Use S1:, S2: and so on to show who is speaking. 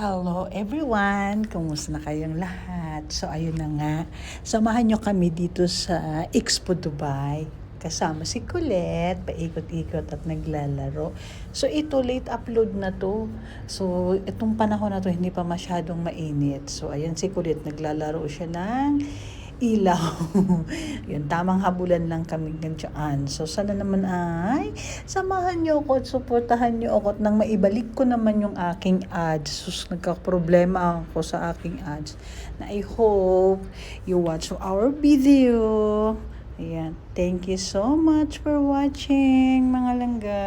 S1: Hello everyone! Kumusta na kayong lahat? So ayun na nga, samahan nyo kami dito sa Expo Dubai. Kasama si Colette, paikot-ikot at naglalaro. So ito, late upload na to. So itong panahon na to, hindi pa masyadong mainit. So ayan si Colette, naglalaro siya ng ilaw. Yun, tamang habulan lang kami ganyan. So, sana naman ay samahan niyo ako at suportahan niyo ako at nang maibalik ko naman yung aking ads. Sus, nagka-problema ako sa aking ads. Na I hope you watch our video. Ayan. Thank you so much for watching, mga langga.